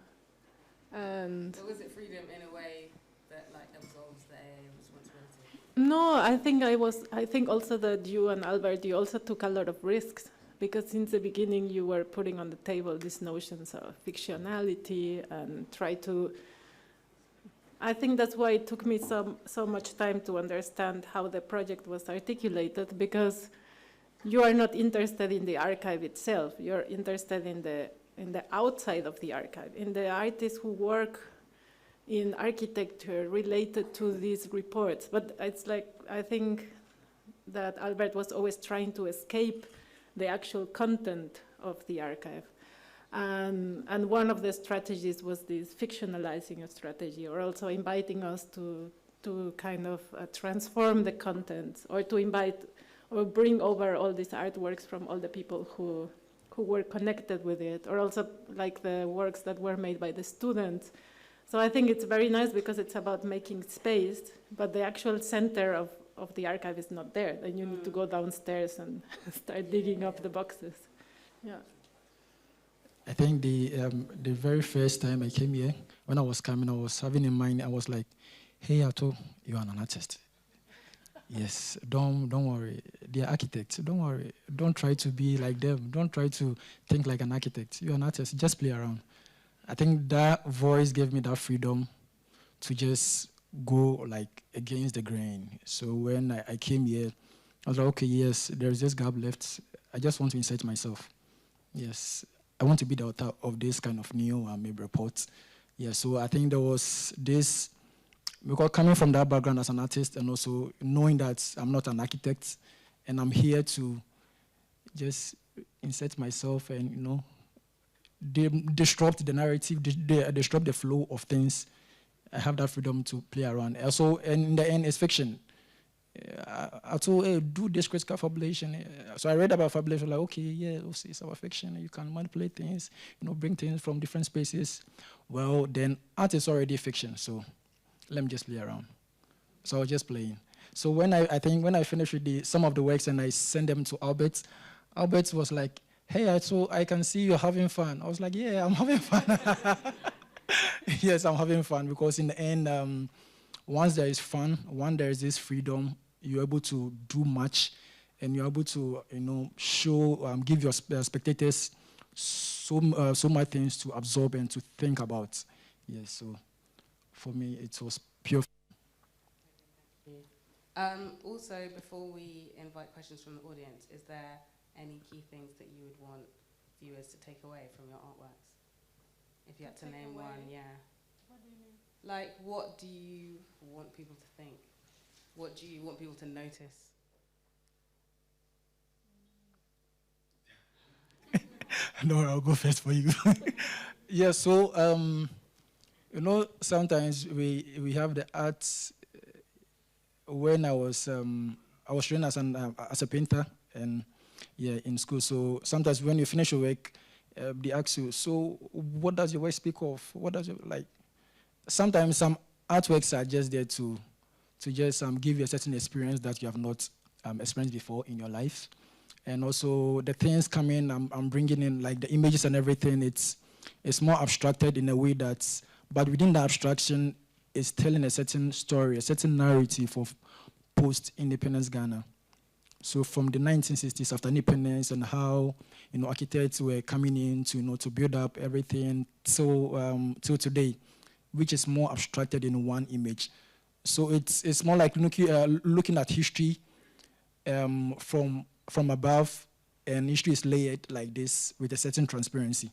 And So was it freedom in a way that like absolves the AA responsibility? no, I think also that you and Albert, you also took a lot of risks, because since the beginning you were putting on the table these notions of fictionality and try to, I think that's why it took me so much time to understand how the project was articulated, because you are not interested in the archive itself, you're interested in the outside of the archive, in the artists who work in architecture related to these reports. But it's like, I think that Albert was always trying to escape the actual content of the archive. And one of the strategies was this fictionalizing strategy, or also inviting us to kind of transform the content, or to invite or bring over all these artworks from all the people who were connected with it, or also like the works that were made by the students. So I think it's very nice because it's about making space, but the actual center of the archive is not there. Then you need to go downstairs and start digging up the boxes. Yeah. I think the very first time I came here, when I was coming, I was having in mind, I was like, hey, Ato, you are an artist. Yes, don't worry. They are architects. Don't worry. Don't try to be like them. Don't try to think like an architect. You're an artist. Just play around. I think that voice gave me that freedom to just go like against the grain. So when I came here, I was like, okay, yes, there's this gap left. I just want to insert myself. Yes, I want to be the author of this kind of new maybe report. Yeah, so I think there was this, because coming from that background as an artist, and also knowing that I'm not an architect, and I'm here to just insert myself and, you know, disrupt the narrative, disrupt the flow of things. I have that freedom to play around. Also, and in the end, it's fiction. I told, hey, do this critical fabulation. So I read about fabulation, like, okay, yeah, it's about fiction. You can manipulate things, you know, bring things from different spaces. Well, then art is already fiction, so let me just play around. So I was just playing. So when I think when I finished with some of the works and I sent them to Albert, Albert was like, hey, so I can see you're having fun. I was like, yeah, I'm having fun. Yes, I'm having fun, because in the end, once there is fun, once there is this freedom, you're able to do much, and you're able to, you know, show, give your spectators so much things to absorb and to think about. Yes, so for me, it was pure. Also, before we invite questions from the audience, is there any key things that you would want viewers to take away from your artworks? If you had to name one, yeah. What do you mean? Like, what do you want people to think? What do you want people to notice? No, I'll go first for you. Yeah, so, you know, sometimes we have the arts. When I was trained as a painter, and yeah, in school. So sometimes when you finish your work, they ask you, so what does your work speak of? What does it like? Sometimes some artworks are just there to just give you a certain experience that you have not experienced before in your life. And also the things coming, I'm bringing in like the images and everything. It's more abstracted in a way that, but within the abstraction, it's telling a certain story, a certain narrative of post-independence Ghana. So from the 1960s, after independence, and how, you know, architects were coming in to, you know, to build up everything till today, which is more abstracted in one image. So it's more like looking at history from above, and history is layered like this with a certain transparency.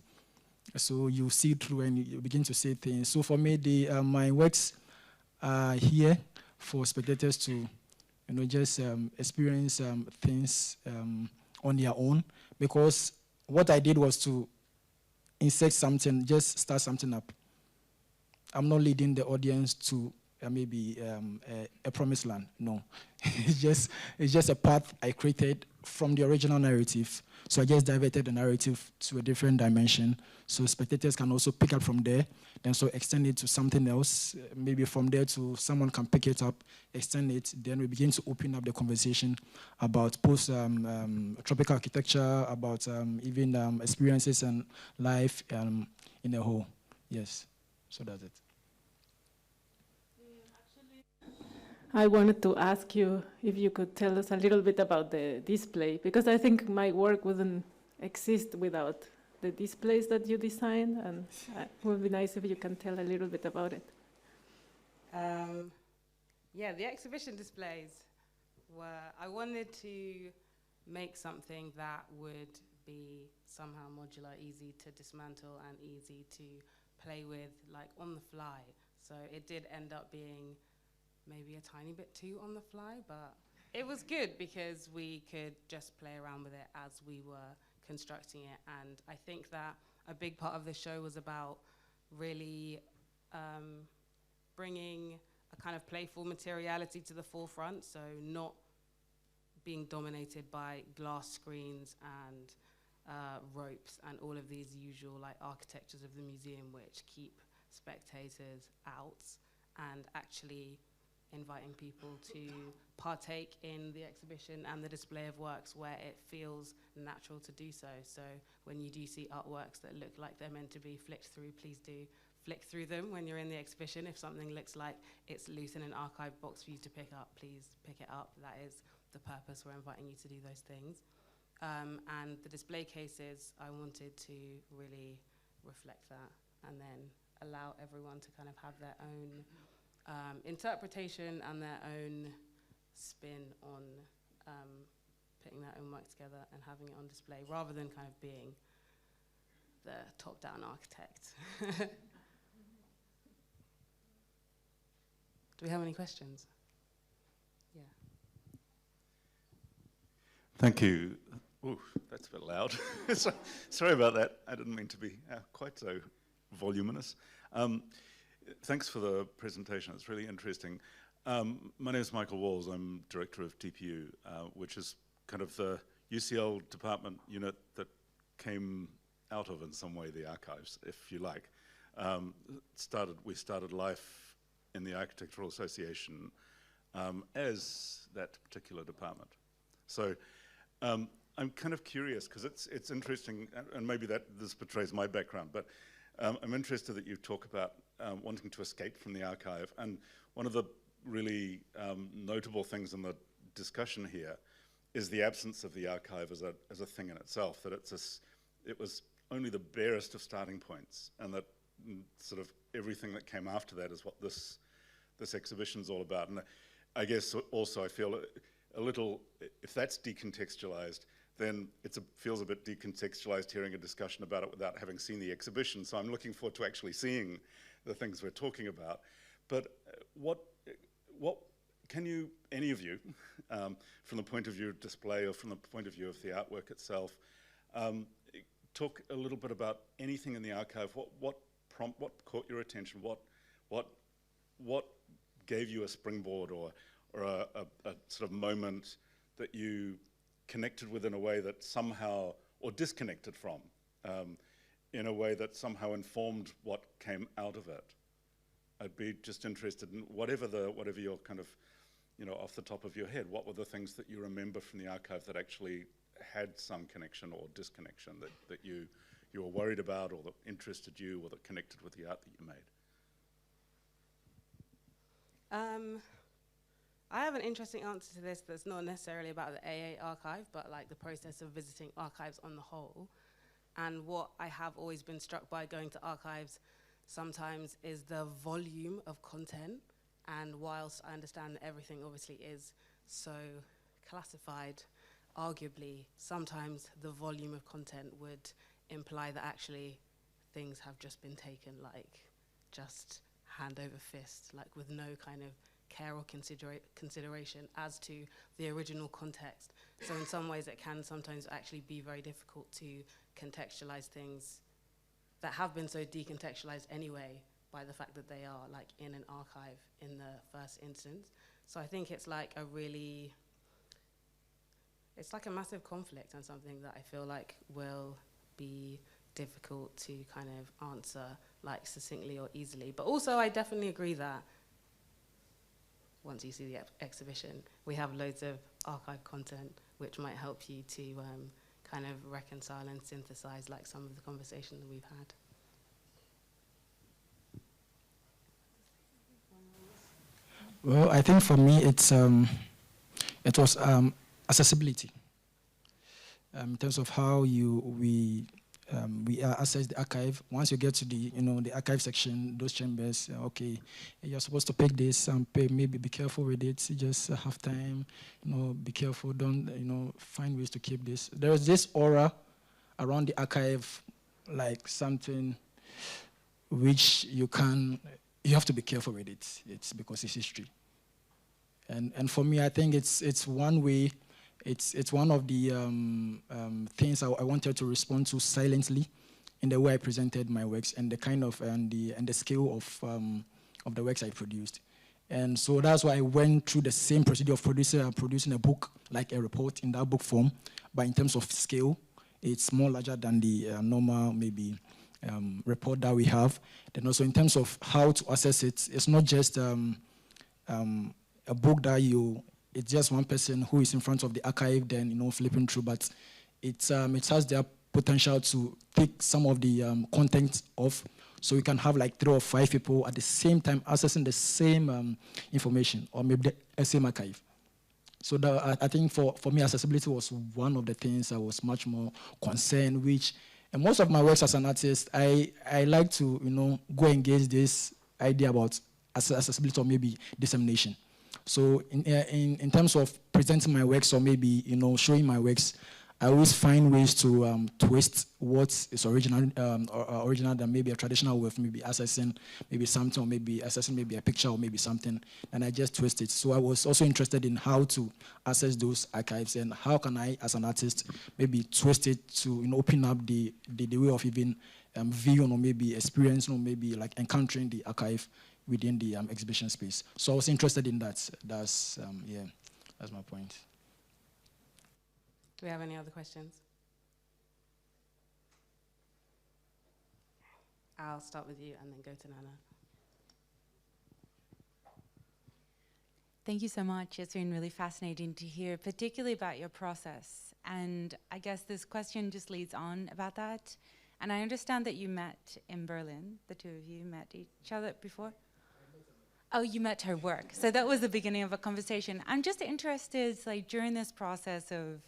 So you see through and you begin to see things. So for me, my works are here for spectators to, you know, just experience things on their own. Because what I did was to insert something, just start something up. I'm not leading the audience to maybe a promised land. No, it's just a path I created from the original narrative. So I just diverted the narrative to a different dimension, so spectators can also pick up from there, then so extend it to something else, maybe from there to someone can pick it up, extend it, then we begin to open up the conversation about post-tropical architecture, about even experiences and life in a whole. Yes, so that's it. I wanted to ask you if you could tell us a little bit about the display, because I think my work wouldn't exist without the displays that you design, and it would be nice if you can tell a little bit about it. Yeah, the exhibition displays were, I wanted to make something that would be somehow modular, easy to dismantle and easy to play with, like on the fly. So it did end up being maybe a tiny bit too on the fly, but it was good because we could just play around with it as we were constructing it. And I think that a big part of the show was about really bringing a kind of playful materiality to the forefront, so not being dominated by glass screens and ropes and all of these usual like architectures of the museum which keep spectators out, and actually inviting people to partake in the exhibition and the display of works where it feels natural to do so. So when you do see artworks that look like they're meant to be flicked through, please do flick through them when you're in the exhibition. If something looks like it's loose in an archive box for you to pick up, please pick it up. That is the purpose. We're inviting you to do those things. And the display cases, I wanted to really reflect that and then allow everyone to kind of have their own interpretation and their own spin on putting their own work together and having it on display, rather than kind of being the top-down architect. Do we have any questions? Yeah. Thank you. Ooh, that's a bit loud. Sorry about that. I didn't mean to be quite so voluminous. Thanks for the presentation. It's really interesting. My name is Michael Walls. I'm director of TPU, which is kind of the UCL department unit that came out of, in some way, the archives, if you like. We started life in the Architectural Association as that particular department. So I'm kind of curious, because it's interesting, and maybe this betrays my background, but I'm interested that you talk about wanting to escape from the archive. And one of the really notable things in the discussion here is the absence of the archive as a thing in itself, that it was only the barest of starting points, and that sort of everything that came after that is what this exhibition's all about. And I guess also I feel a little, if that's decontextualized, then it feels a bit decontextualized hearing a discussion about it without having seen the exhibition. So I'm looking forward to actually seeing the things we're talking about. But what can you, any of you, from the point of view of display or from the point of view of the artwork itself, talk a little bit about anything in the archive? What caught your attention? What gave you a springboard or a sort of moment that you connected with in a way that somehow, or disconnected from, in a way that somehow informed what came out of it? I'd be just interested in whatever your kind of, off the top of your head, what were the things that you remember from the archive that actually had some connection or disconnection that you were worried about, or that interested you, or that connected with the art that you made? I have an interesting answer to this that's not necessarily about the AA archive, but like the process of visiting archives on the whole. And what I have always been struck by going to archives sometimes is the volume of content. And whilst I understand that everything obviously is so classified, arguably sometimes the volume of content would imply that actually things have just been taken like just hand over fist, like with no kind of care or consideration as to the original context. So in some ways it can sometimes actually be very difficult to contextualize things that have been so decontextualized anyway by the fact that they are like in an archive in the first instance. So I think it's like it's like a massive conflict and something that I feel like will be difficult to kind of answer like succinctly or easily. But also I definitely agree that once you see the exhibition, we have loads of archive content which might help you to kind of reconcile and synthesize like some of the conversation that we've had. Well, I think for me it was accessibility in terms of how we access the archive. Once you get to the archive section, those chambers, okay, you're supposed to pick this and maybe be careful with it. You just have time, be careful. Don't find ways to keep this. There is this aura around the archive, like something which you have to be careful with it. It's because it's history. And for me, I think it's one way. It's one of the things I wanted to respond to silently in the way I presented my works and the kind of and the scale of the works I produced. And so that's why I went through the same procedure of producing a book, like a report in that book form, but in terms of scale, it's more larger than the normal maybe report that we have. Then also in terms of how to access it, it's not just a book that it's just one person who is in front of the archive, then flipping through. But it has the potential to take some of the content off, so we can have like 3 or 5 people at the same time accessing the same information, or maybe the same archive. So I think for me, accessibility was one of the things I was much more concerned with. And most of my works as an artist, I like to go engage this idea about accessibility or maybe dissemination. So in terms of presenting my works or maybe showing my works, I always find ways to twist what is original than maybe a traditional way of maybe accessing maybe something, or maybe accessing maybe a picture or maybe something, and I just twist it. So I was also interested in how to access those archives and how can I, as an artist, maybe twist it to open up the way of even viewing or maybe experiencing or maybe like encountering the archive within the exhibition space. So I was interested in that. That's my point. Do we have any other questions? I'll start with you and then go to Nana. Thank you so much. It's been really fascinating to hear, particularly about your process. And I guess this question just leads on about that. And I understand that you met in Berlin. The two of you met each other before? Oh, you met her work. So that was the beginning of a conversation. I'm just interested, like, during this process of,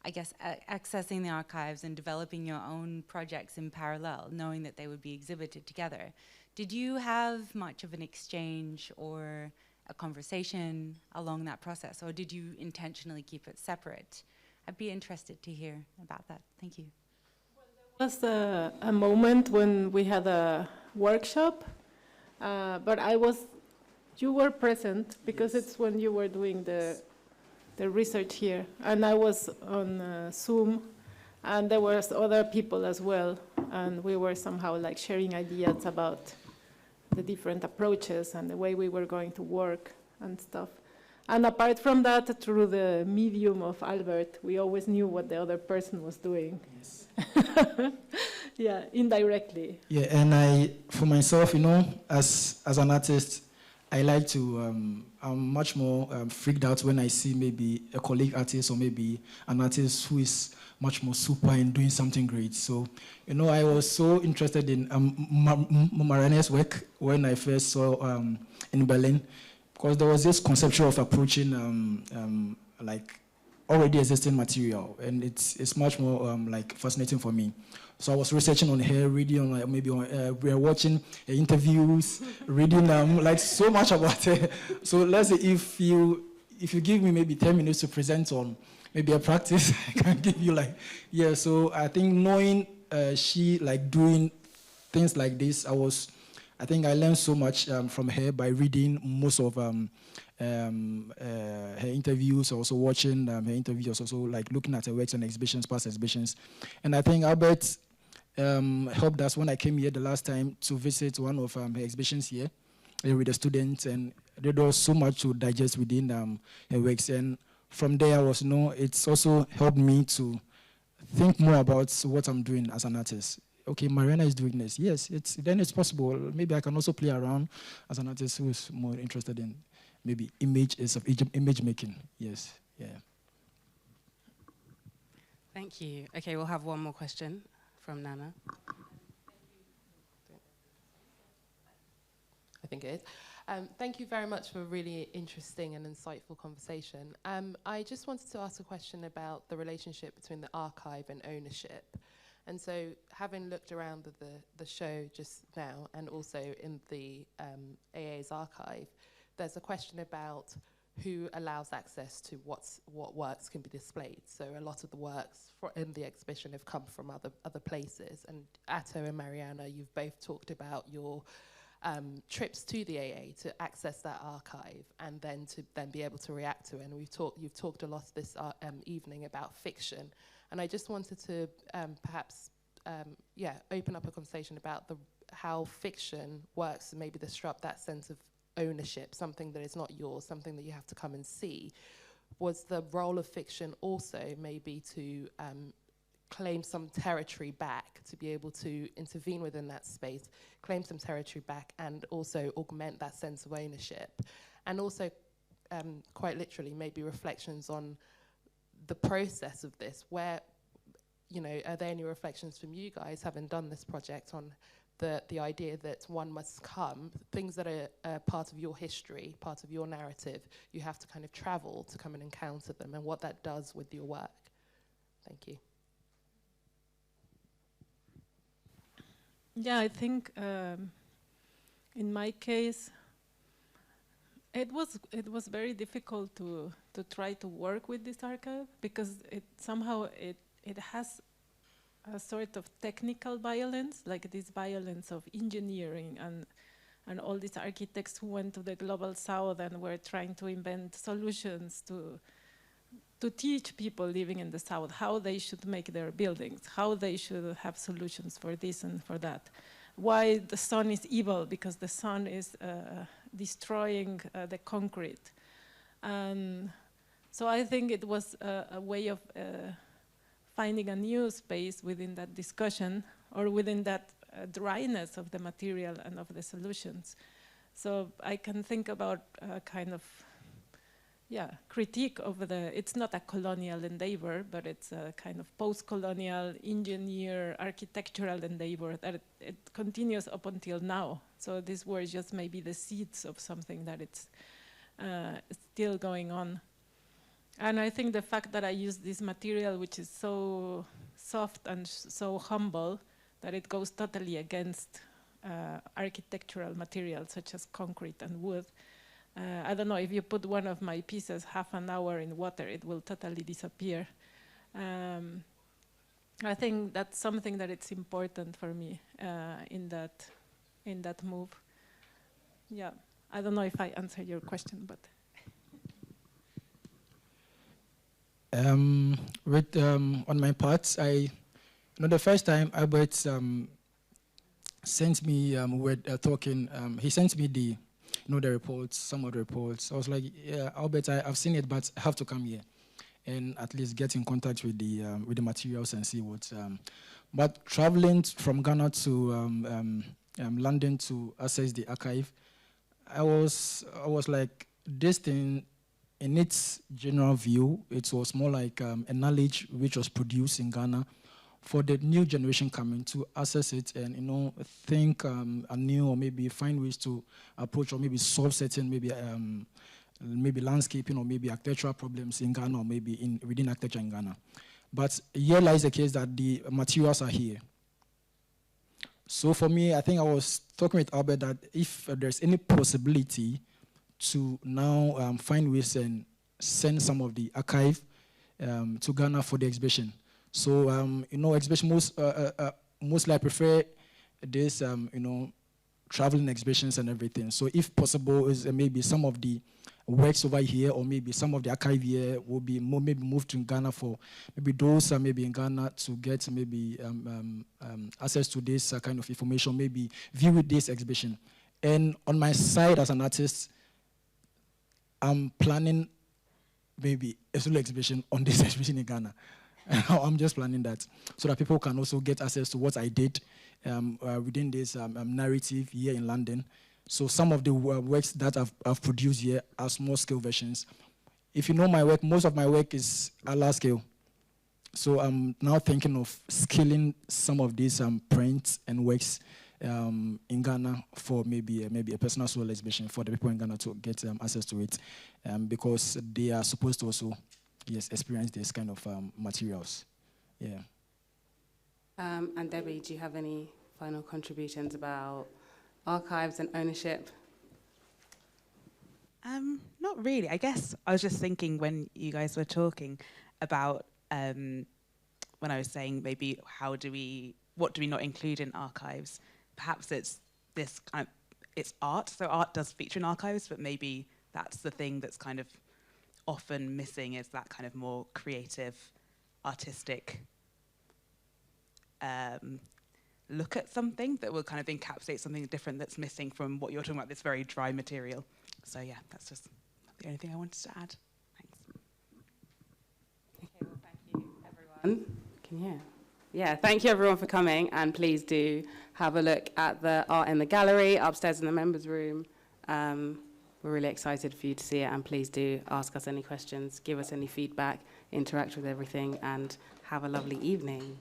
I guess, accessing the archives and developing your own projects in parallel, knowing that they would be exhibited together. Did you have much of an exchange or a conversation along that process, or did you intentionally keep it separate? I'd be interested to hear about that. Thank you. Well, there was a moment when we had a workshop, but you were present because it's when you were doing the research here, and I was on Zoom, and there was other people as well, and we were somehow like sharing ideas about the different approaches and the way we were going to work and stuff. And apart from that, through the medium of Albert, we always knew what the other person was doing. Yes. Yeah, indirectly. Yeah, and for myself, as an artist, I like to, I'm much more freaked out when I see maybe a colleague artist or maybe an artist who is much more super in doing something great. So, I was so interested in MARIANA's work when I first saw in Berlin, because there was this conception of approaching like already existing material, and it's much more like fascinating for me. So I was researching on her, reading on maybe we are watching her interviews, reading like so much about her. So let's say if you give me maybe 10 minutes to present on maybe a practice, I can give you So I think knowing she like doing things like this, I think I learned so much from her by reading most of her interviews, also watching her interviews, also like looking at her works and exhibitions, past exhibitions. And I think Albert helped us when I came here the last time to visit one of her exhibitions here with the students, and there was so much to digest within her works. And from there, it's also helped me to think more about what I'm doing as an artist. Okay, Mariana is doing this. Yes, then it's possible. Maybe I can also play around as an artist who is more interested in maybe image making. Yes, yeah. Thank you. Okay, we'll have one more question from Nana. I think it is. Thank you very much for a really interesting and insightful conversation. I just wanted to ask a question about the relationship between the archive and ownership. And so, having looked around the show just now, and also in the AA's archive, there's a question about who allows access to what works can be displayed. So a lot of the works in the exhibition have come from other places. And Atto and Mariana, you've both talked about your trips to the AA to access that archive and then to be able to react to it. And you've talked a lot this evening about fiction. And I just wanted to perhaps open up a conversation about how fiction works and maybe disrupt that sense of ownership, something that is not yours, something that you have to come and see. Was the role of fiction also maybe to claim some territory back, to be able to intervene within that space, claim some territory back, and also augment that sense of ownership? And also, quite literally, maybe reflections on the process of this, where, are there any reflections from you guys, having done this project, on the idea that one must come, things that are part of your history, part of your narrative, you have to kind of travel to come and encounter them, and what that does with your work? Thank you. Yeah, I think in my case, it was very difficult to try to work with this archive, because it has a sort of technical violence, like this violence of engineering and all these architects who went to the global south and were trying to invent solutions to teach people living in the south how they should make their buildings, how they should have solutions for this and for that. Why the sun is evil, because the sun is destroying the concrete. And so I think it was a way of finding a new space within that discussion, or within that dryness of the material and of the solutions. So I can think about a kind of critique of it's not a colonial endeavor, but it's a kind of post-colonial engineer architectural endeavor that it continues up until now. So these were just maybe the seeds of something that it's still going on. And I think the fact that I use this material, which is so soft and so humble, that it goes totally against architectural materials such as concrete and wood. I don't know, if you put one of my pieces half an hour in water, it will totally disappear. I think that's something that it's important for me in that move. Yeah, I don't know if I answered your question, but. On my part, the first time Albert sent me, we were talking, he sent me the reports, some of the reports. I was like, yeah, Albert, I've seen it, but I have to come here and at least get in contact with the materials and see what. But traveling from Ghana to London to access the archive, I was like, this thing, in its general view, it was more like a knowledge which was produced in Ghana for the new generation coming to access it and think anew, or maybe find ways to approach or maybe solve certain maybe landscaping or maybe architectural problems in Ghana, or maybe within architecture in Ghana. But here lies the case that the materials are here. So for me, I think I was talking with Albert that if there's any possibility to now find ways and send some of the archive to Ghana for the exhibition. So exhibition mostly I prefer this traveling exhibitions and everything. So if possible, is maybe some of the works over here, or maybe some of the archive here will be maybe moved to Ghana for maybe those maybe in Ghana to get maybe access to this kind of information, maybe view this exhibition. And on my side as an artist, I'm planning maybe a solo exhibition on this exhibition in Ghana. I'm just planning that so that people can also get access to what I did within this narrative here in London. So some of the works that I've produced here are small scale versions. If you know my work, most of my work is at large scale. So I'm now thinking of scaling some of these prints and works in Ghana for maybe a personal solo exhibition for the people in Ghana to get access to it, because they are supposed to also experience this kind of materials. Yeah. And Debbie, do you have any final contributions about archives and ownership? Not really. I guess I was just thinking when you guys were talking about when I was saying maybe what do we not include in archives? Perhaps it's this kind of, it's art. So art does feature in archives, but maybe that's the thing that's kind of often missing, is that kind of more creative, artistic look at something that will kind of encapsulate something different that's missing from what you're talking about, this very dry material. So yeah, that's just the only thing I wanted to add. Thanks. Okay, well, thank you, everyone. Can you hear? Yeah, thank you, everyone, for coming. And please do have a look at the art in the gallery upstairs in the members' room. We're really excited for you to see it. And please do ask us any questions, give us any feedback, interact with everything, and have a lovely evening.